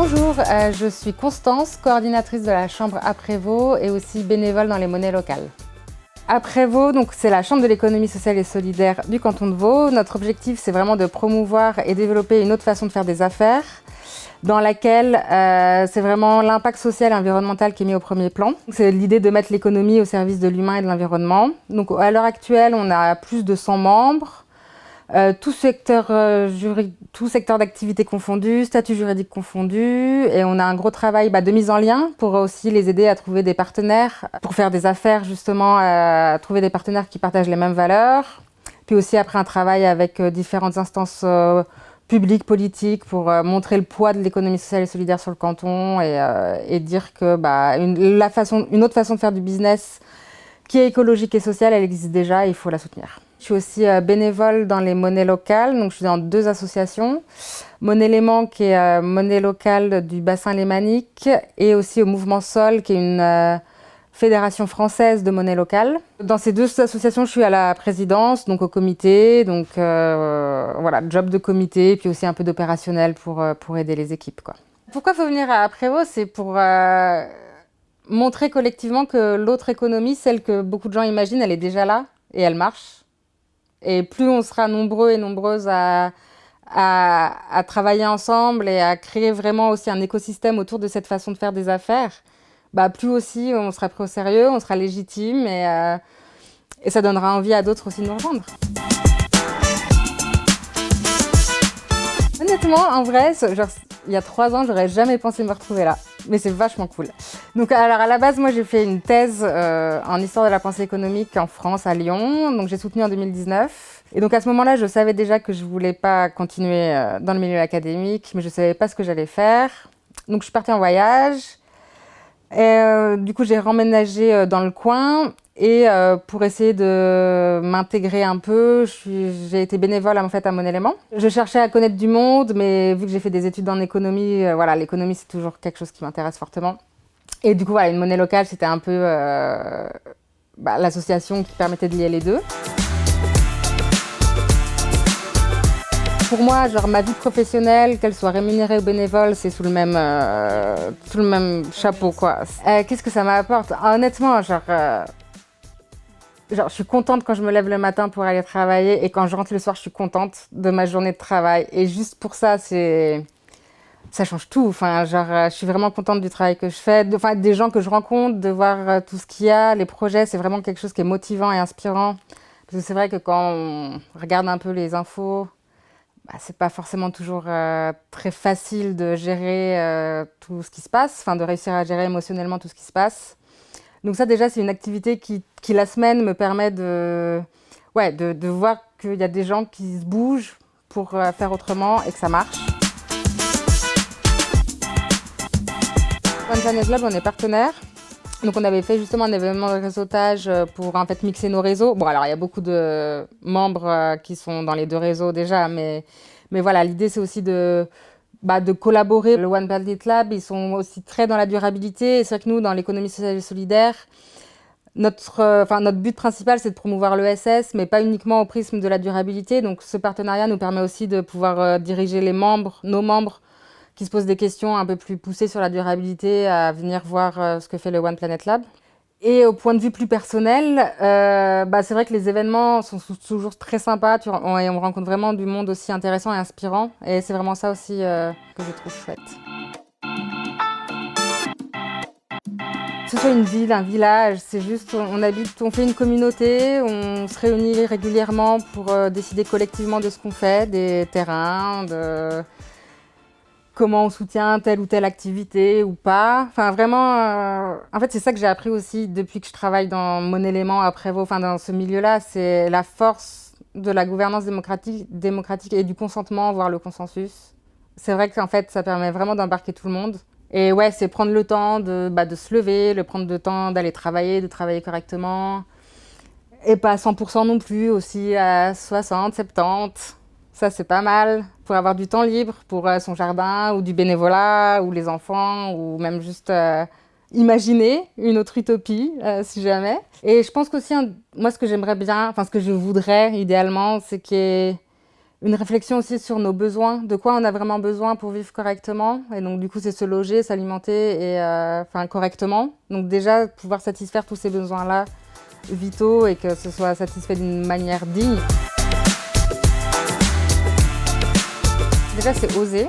Bonjour, je suis Constance, coordinatrice de la Chambre à Prévost et aussi bénévole dans les monnaies locales. À Prévost, c'est la Chambre de l'économie sociale et solidaire du canton de Vaud. Notre objectif, c'est vraiment de promouvoir et développer une autre façon de faire des affaires, dans laquelle c'est vraiment l'impact social et environnemental qui est mis au premier plan. C'est l'idée de mettre l'économie au service de l'humain et de l'environnement. Donc à l'heure actuelle, on a plus de 100 membres. Tout secteur d'activité confondu, statut juridique confondu, et on a un gros travail de mise en lien pour aussi les aider à trouver des partenaires, pour faire des affaires justement, à trouver des partenaires qui partagent les mêmes valeurs. Puis aussi après un travail avec différentes instances publiques, politiques, pour montrer le poids de l'économie sociale et solidaire sur le canton et dire que une autre façon de faire du business qui est écologique et sociale, elle existe déjà et il faut la soutenir. Je suis aussi bénévole dans les monnaies locales, donc je suis dans 2 associations. Mon élément qui est monnaie locale du bassin lémanique et aussi au Mouvement Sol qui est une fédération française de monnaie locale. Dans ces 2 associations, je suis à la présidence, donc au comité, job de comité, puis aussi un peu d'opérationnel pour aider les équipes, quoi. Pourquoi il faut venir à Prévost? C'est pour montrer collectivement que l'autre économie, celle que beaucoup de gens imaginent, elle est déjà là et elle marche. Et plus on sera nombreux et nombreuses à travailler ensemble et à créer vraiment aussi un écosystème autour de cette façon de faire des affaires, plus aussi on sera pris au sérieux, on sera légitime et ça donnera envie à d'autres aussi de nous rejoindre. Honnêtement, en vrai, il y a 3 ans, j'aurais jamais pensé me retrouver là. Mais c'est vachement cool. Donc, alors à la base, moi, j'ai fait une thèse en histoire de la pensée économique en France, à Lyon. Donc, j'ai soutenu en 2019. Et donc, à ce moment-là, je savais déjà que je voulais pas continuer dans le milieu académique, mais je savais pas ce que j'allais faire. Donc, je suis partie en voyage. Et du coup, j'ai remménagé dans le coin. Et pour essayer de m'intégrer un peu, j'ai été bénévole en fait à Mon Élément. Je cherchais à connaître du monde, mais vu que j'ai fait des études en économie, l'économie c'est toujours quelque chose qui m'intéresse fortement. Et du coup, une monnaie locale, c'était un peu l'association qui permettait de lier les 2. Pour moi, ma vie professionnelle, qu'elle soit rémunérée ou bénévole, c'est sous le même chapeau, quoi. Qu'est-ce que ça m'apporte? Honnêtement, je suis contente quand je me lève le matin pour aller travailler et quand je rentre le soir, je suis contente de ma journée de travail. Et juste pour ça, ça change tout. Je suis vraiment contente du travail que je fais, des gens que je rencontre, de voir tout ce qu'il y a, les projets. C'est vraiment quelque chose qui est motivant et inspirant. Parce que c'est vrai que quand on regarde un peu les infos, c'est pas forcément toujours très facile de gérer tout ce qui se passe, de réussir à gérer émotionnellement tout ce qui se passe. Donc ça déjà c'est une activité qui la semaine me permet de voir qu'il y a des gens qui se bougent pour faire autrement et que ça marche. One Planet Lab, on est partenaire. Donc on avait fait justement un événement de réseautage pour en fait mixer nos réseaux. Bon alors il y a beaucoup de membres qui sont dans les 2 réseaux déjà, mais voilà, l'idée c'est aussi de collaborer. Le One Planet Lab, ils sont aussi très dans la durabilité. Et c'est vrai que nous, dans l'économie sociale et solidaire, notre but principal, c'est de promouvoir l'ESS, mais pas uniquement au prisme de la durabilité. Donc ce partenariat nous permet aussi de pouvoir diriger nos membres, qui se posent des questions un peu plus poussées sur la durabilité, à venir voir ce que fait le One Planet Lab. Et au point de vue plus personnel, c'est vrai que les événements sont toujours très sympas et on rencontre vraiment du monde aussi intéressant et inspirant. Et c'est vraiment ça aussi que je trouve chouette. Que ce soit une ville, un village, c'est juste, on fait une communauté, on se réunit régulièrement pour décider collectivement de ce qu'on fait, des terrains, de comment on soutient telle ou telle activité ou pas. En fait, c'est ça que j'ai appris aussi depuis que je travaille dans Mon Élément à Prévost, dans ce milieu-là, c'est la force de la gouvernance démocratique et du consentement, voire le consensus. C'est vrai qu'en fait, ça permet vraiment d'embarquer tout le monde. Et ouais, c'est prendre le temps de se lever, prendre le temps d'aller travailler, de travailler correctement. Et pas à 100% non plus, aussi à 60, 70. Ça, c'est pas mal pour avoir du temps libre pour son jardin ou du bénévolat ou les enfants ou même juste imaginer une autre utopie, si jamais. Et je pense qu'aussi, moi, ce que j'aimerais bien, ce que je voudrais idéalement, c'est qu'il y ait Une réflexion aussi sur nos besoins, de quoi on a vraiment besoin pour vivre correctement. Et donc, du coup, c'est se loger, s'alimenter et, correctement. Donc, déjà, pouvoir satisfaire tous ces besoins-là vitaux et que ce soit satisfait d'une manière digne. Déjà, c'est oser.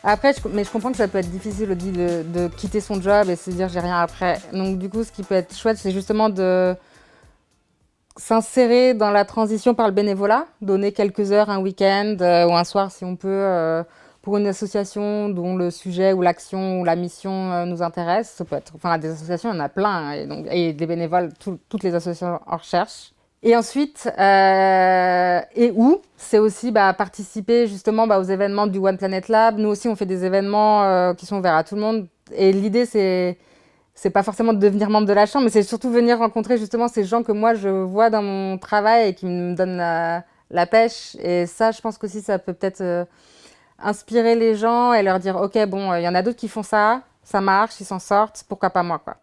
Après, mais je comprends que ça peut être difficile de quitter son job et se dire j'ai rien après. Donc, du coup, ce qui peut être chouette, c'est justement de s'insérer dans la transition par le bénévolat, donner quelques heures un week-end ou un soir si on peut pour une association dont le sujet ou l'action ou la mission nous intéresse. Ça peut être, enfin, des associations, il y en a plein et des bénévoles, toutes les associations en recherche. Et ensuite, et où, c'est aussi participer justement aux événements du One Planet Lab. Nous aussi, on fait des événements qui sont ouverts à tout le monde. Et l'idée, c'est pas forcément de devenir membre de la chambre, mais c'est surtout venir rencontrer justement ces gens que moi je vois dans mon travail et qui me donnent la pêche. Et ça, je pense qu'aussi ça peut peut-être inspirer les gens et leur dire ok, bon, il y en a d'autres qui font ça, ça marche, ils s'en sortent, pourquoi pas moi, quoi.